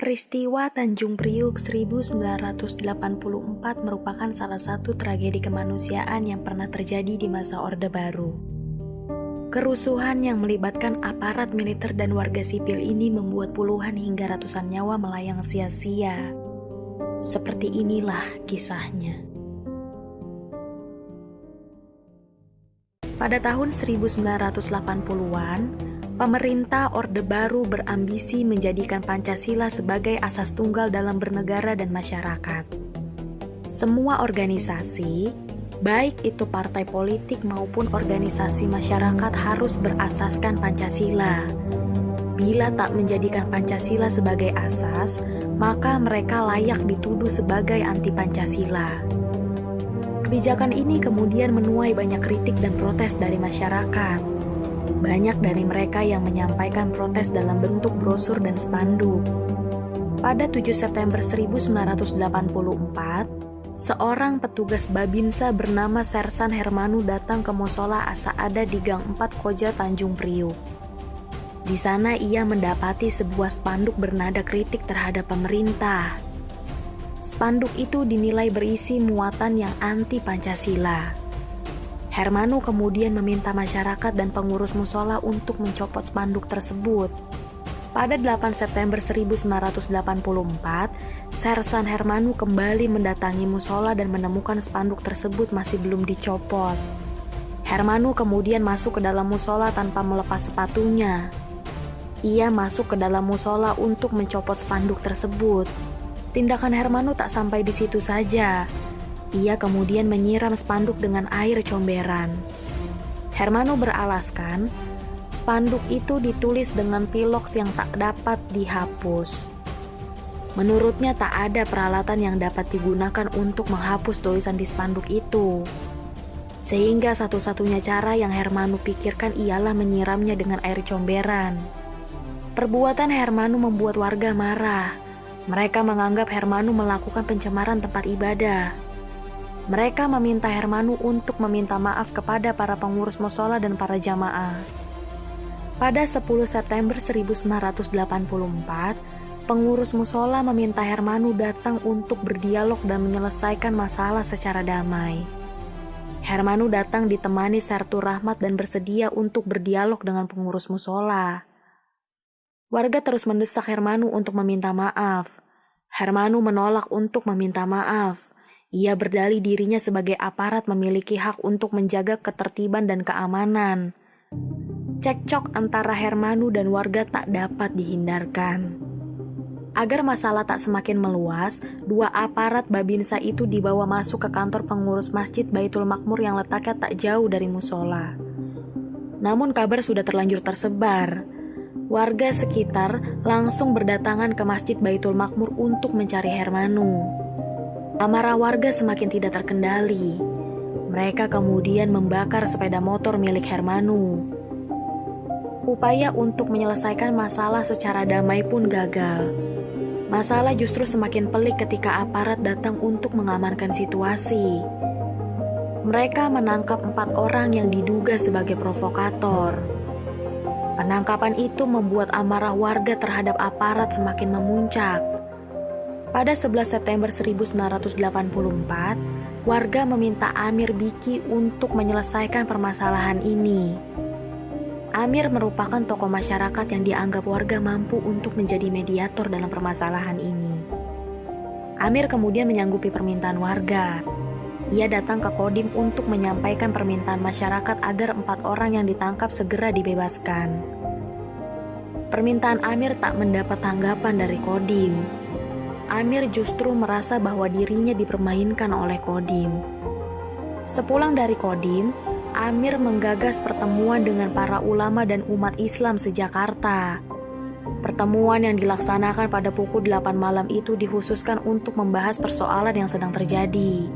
Peristiwa Tanjung Priuk 1984 merupakan salah satu tragedi kemanusiaan yang pernah terjadi di masa Orde Baru. Kerusuhan yang melibatkan aparat militer dan warga sipil ini membuat puluhan hingga ratusan nyawa melayang sia-sia. Seperti inilah kisahnya. Pada tahun 1980-an, pemerintah Orde Baru berambisi menjadikan Pancasila sebagai asas tunggal dalam bernegara dan masyarakat. Semua organisasi, baik itu partai politik maupun organisasi masyarakat, harus berasaskan Pancasila. Bila tak menjadikan Pancasila sebagai asas, maka mereka layak dituduh sebagai anti-Pancasila. Kebijakan ini kemudian menuai banyak kritik dan protes dari masyarakat. Banyak dari mereka yang menyampaikan protes dalam bentuk brosur dan spanduk. Pada 7 September 1984, seorang petugas Babinsa bernama Sersan Hermanu datang ke musola Asaada di Gang 4 Koja Tanjung Priuk. Di sana ia mendapati sebuah spanduk bernada kritik terhadap pemerintah. Spanduk itu dinilai berisi muatan yang anti-Pancasila. Hermanu kemudian meminta masyarakat dan pengurus musola untuk mencopot spanduk tersebut. Pada 8 September 1984, Sersan Hermanu kembali mendatangi musola dan menemukan spanduk tersebut masih belum dicopot. Hermanu kemudian masuk ke dalam musola tanpa melepas sepatunya. Ia masuk ke dalam musola untuk mencopot spanduk tersebut. Tindakan Hermanu tak sampai di situ saja. Ia kemudian menyiram spanduk dengan air comberan. Hermanu beralaskan, spanduk itu ditulis dengan piloks yang tak dapat dihapus. Menurutnya tak ada peralatan yang dapat digunakan untuk menghapus tulisan di spanduk itu. Sehingga satu-satunya cara yang Hermanu pikirkan ialah menyiramnya dengan air comberan. Perbuatan Hermanu membuat warga marah. Mereka menganggap Hermanu melakukan pencemaran tempat ibadah. Mereka meminta Hermanu untuk meminta maaf kepada para pengurus musola dan para jamaah. Pada 10 September 1984, pengurus musola meminta Hermanu datang untuk berdialog dan menyelesaikan masalah secara damai. Hermanu datang ditemani Sertu Rahmat dan bersedia untuk berdialog dengan pengurus musola. Warga terus mendesak Hermanu untuk meminta maaf. Hermanu menolak untuk meminta maaf. Ia berdalih dirinya sebagai aparat memiliki hak untuk menjaga ketertiban dan keamanan. Cekcok antara Hermanu dan warga tak dapat dihindarkan. Agar masalah tak semakin meluas, dua aparat Babinsa itu dibawa masuk ke kantor pengurus Masjid Baitul Makmur yang letaknya tak jauh dari musola. Namun kabar sudah terlanjur tersebar. Warga sekitar langsung berdatangan ke Masjid Baitul Makmur untuk mencari Hermanu. Amarah warga semakin tidak terkendali. Mereka kemudian membakar sepeda motor milik Hermanu. Upaya untuk menyelesaikan masalah secara damai pun gagal. Masalah justru semakin pelik ketika aparat datang untuk mengamankan situasi. Mereka menangkap 4 orang yang diduga sebagai provokator. Penangkapan itu membuat amarah warga terhadap aparat semakin memuncak. Pada 11 September 1984, warga meminta Amir Biki untuk menyelesaikan permasalahan ini. Amir merupakan tokoh masyarakat yang dianggap warga mampu untuk menjadi mediator dalam permasalahan ini. Amir kemudian menyanggupi permintaan warga. Ia datang ke Kodim untuk menyampaikan permintaan masyarakat agar 4 orang yang ditangkap segera dibebaskan. Permintaan Amir tak mendapat tanggapan dari Kodim. Amir justru merasa bahwa dirinya dipermainkan oleh Kodim. Sepulang dari Kodim, Amir menggagas pertemuan dengan para ulama dan umat Islam se-Jakarta. Pertemuan yang dilaksanakan pada pukul 8 malam itu dikhususkan untuk membahas persoalan yang sedang terjadi.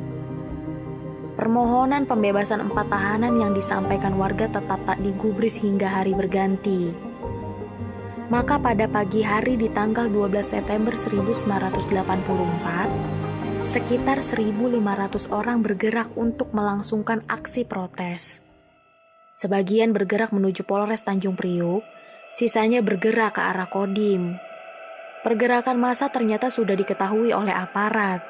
Permohonan pembebasan 4 tahanan yang disampaikan warga tetap tak digubris hingga hari berganti. Maka pada pagi hari di tanggal 12 September 1984, sekitar 1.500 orang bergerak untuk melangsungkan aksi protes. Sebagian bergerak menuju Polres Tanjung Priuk, sisanya bergerak ke arah Kodim. Pergerakan massa ternyata sudah diketahui oleh aparat.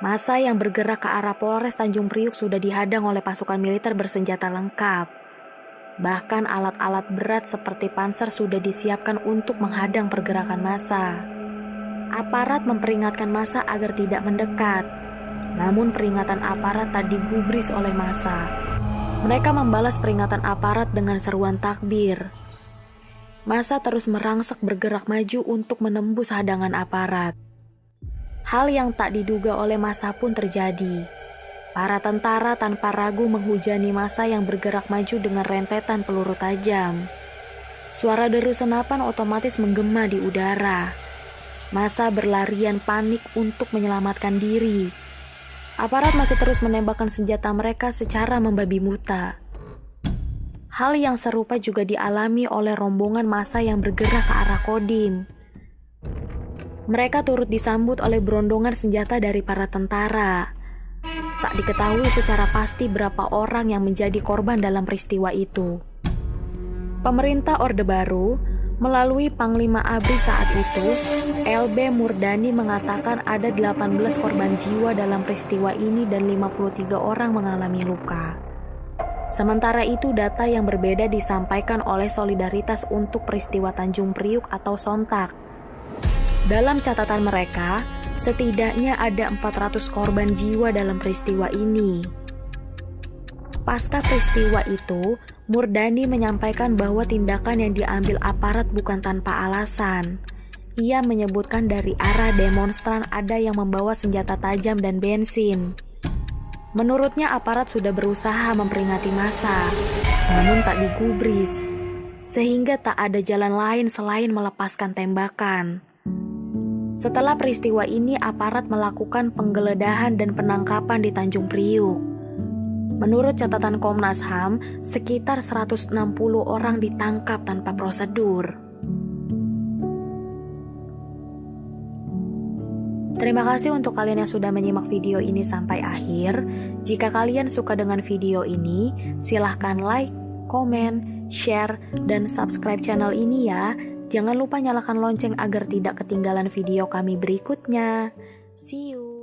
Massa yang bergerak ke arah Polres Tanjung Priuk sudah dihadang oleh pasukan militer bersenjata lengkap. Bahkan alat-alat berat seperti panser sudah disiapkan untuk menghadang pergerakan massa. Aparat memperingatkan massa agar tidak mendekat. Namun peringatan aparat tak digubris oleh massa. Mereka membalas peringatan aparat dengan seruan takbir. Massa terus merangsek bergerak maju untuk menembus hadangan aparat. Hal yang tak diduga oleh massa pun terjadi. Para tentara tanpa ragu menghujani massa yang bergerak maju dengan rentetan peluru tajam. Suara deru senapan otomatis menggema di udara. Massa berlarian panik untuk menyelamatkan diri. Aparat masih terus menembakkan senjata mereka secara membabi buta. Hal yang serupa juga dialami oleh rombongan massa yang bergerak ke arah Kodim. Mereka turut disambut oleh berondongan senjata dari para tentara. Tak diketahui secara pasti berapa orang yang menjadi korban dalam peristiwa itu. Pemerintah Orde Baru, melalui Panglima ABRI saat itu, LB Murdani mengatakan ada 18 korban jiwa dalam peristiwa ini dan 53 orang mengalami luka. Sementara itu, data yang berbeda disampaikan oleh Solidaritas untuk Peristiwa Tanjung Priuk atau Sontak. Dalam catatan mereka, setidaknya ada 400 korban jiwa dalam peristiwa ini. Pasca peristiwa itu, Murdani menyampaikan bahwa tindakan yang diambil aparat bukan tanpa alasan. Ia menyebutkan dari arah demonstran ada yang membawa senjata tajam dan bensin. Menurutnya aparat sudah berusaha memperingati massa, namun tak digubris, sehingga tak ada jalan lain selain melepaskan tembakan. Setelah peristiwa ini, aparat melakukan penggeledahan dan penangkapan di Tanjung Priuk. Menurut catatan Komnas HAM, sekitar 160 orang ditangkap tanpa prosedur. Terima kasih untuk kalian yang sudah menyimak video ini sampai akhir. Jika kalian suka dengan video ini, silahkan like, komen, share, dan subscribe channel ini ya. Jangan lupa nyalakan lonceng agar tidak ketinggalan video kami berikutnya. See you!